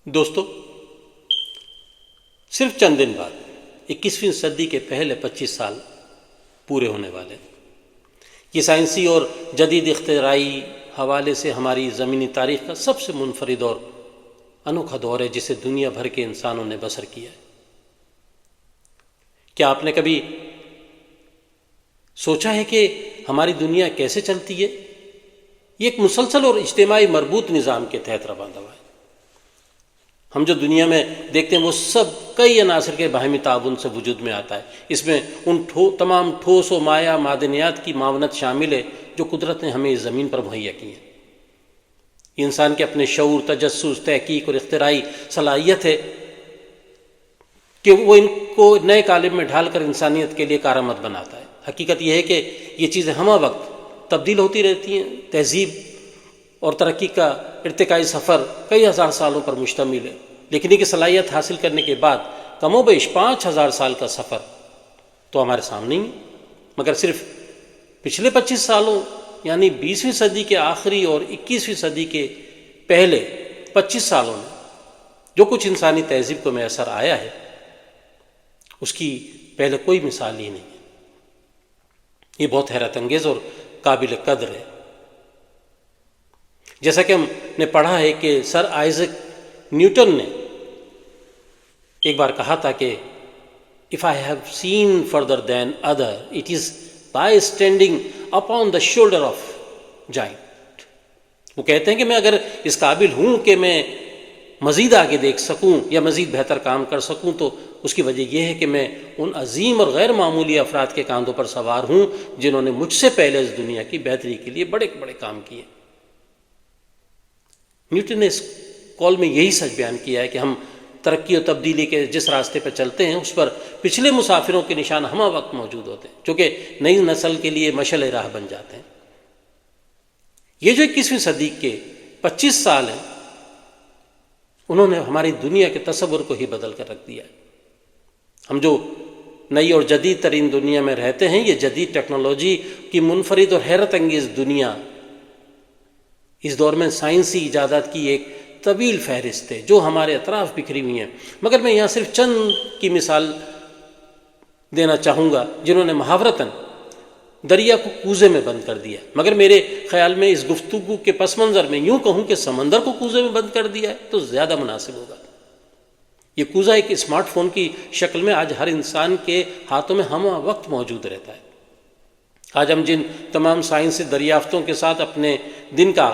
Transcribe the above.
دوستو، صرف چند دن بعد 21ویں صدی کے پہلے 25 سال پورے ہونے والے۔ یہ سائنسی اور جدید اختراعی حوالے سے ہماری زمینی تاریخ کا سب سے منفرد اور انوکھا دور ہے جسے دنیا بھر کے انسانوں نے بسر کیا ہے۔ کیا آپ نے کبھی سوچا ہے کہ ہماری دنیا کیسے چلتی ہے؟ یہ ایک مسلسل اور اجتماعی مربوط نظام کے تحت رواں ہے۔ ہم جو دنیا میں دیکھتے ہیں وہ سب کئی عناصر کے باہمی تعاون سے وجود میں آتا ہے۔ اس میں ان تمام ٹھوس و مائع معدنیات کی معاونت شامل ہے جو قدرت نے ہمیں اس زمین پر مہیا کی ہے۔ انسان کے اپنے شعور، تجسس، تحقیق اور اختراعی صلاحیت ہے کہ وہ ان کو نئے قالب میں ڈھال کر انسانیت کے لیے کارآمد بناتا ہے۔ حقیقت یہ ہے کہ یہ چیزیں ہمہ وقت تبدیل ہوتی رہتی ہیں۔ تہذیب اور ترقی کا ارتقائی سفر کئی ہزار سالوں پر مشتمل ہے، لیکن یہ صلاحیت حاصل کرنے کے بعد کم و بیش 5000 سال کا سفر تو ہمارے سامنے ہی ہے۔ مگر صرف پچھلے 25 سالوں یعنی 20ویں صدی کے آخری اور 21ویں صدی کے پہلے 25 سالوں میں جو کچھ انسانی تہذیب کو میسر آیا ہے اس کی پہلے کوئی مثال ہی نہیں ہے۔ یہ بہت حیرت انگیز اور قابل قدر ہے۔ جیسا کہ ہم نے پڑھا ہے کہ سر آئزک نیوٹن نے ایک بار کہا تھا کہ if I have seen further than other, it is by standing upon the shoulder of giant۔ وہ کہتے ہیں کہ میں اگر اس قابل ہوں کہ میں مزید آگے دیکھ سکوں یا مزید بہتر کام کر سکوں تو اس کی وجہ یہ ہے کہ میں ان عظیم اور غیر معمولی افراد کے کاندھوں پر سوار ہوں جنہوں نے مجھ سے پہلے اس دنیا کی بہتری کے لیے بڑے بڑے کام کیے۔ نیوٹن نے اس قول میں یہی سچ بیان کیا ہے کہ ہم ترقی و تبدیلی کے جس راستے پہ چلتے ہیں اس پر پچھلے مسافروں کے نشان ہمہ وقت موجود ہوتے ہیں جو کہ نئی نسل کے لیے مشعل راہ بن جاتے ہیں۔ یہ جو 21ویں صدی کے 25 سال ہیں انہوں نے ہماری دنیا کے تصور کو ہی بدل کر رکھ دیا ہے۔ ہم جو نئی اور جدید ترین دنیا میں رہتے ہیں، یہ جدید ٹیکنالوجی کی منفرد اور حیرت انگیز دنیا اس دور میں سائنسی ایجادات کی ایک طویل فہرست ہے جو ہمارے اطراف بکھری ہوئی ہیں۔ مگر میں یہاں صرف چند کی مثال دینا چاہوں گا جنہوں نے محاورتاً دریا کو کوزے میں بند کر دیا، مگر میرے خیال میں اس گفتگو کے پس منظر میں یوں کہوں کہ سمندر کو کوزے میں بند کر دیا ہے تو زیادہ مناسب ہوگا۔ یہ کوزہ ایک اسمارٹ فون کی شکل میں آج ہر انسان کے ہاتھوں میں ہمہ وقت موجود رہتا ہے۔ آج ہم جن تمام سائنسی دریافتوں کے ساتھ اپنے دن کا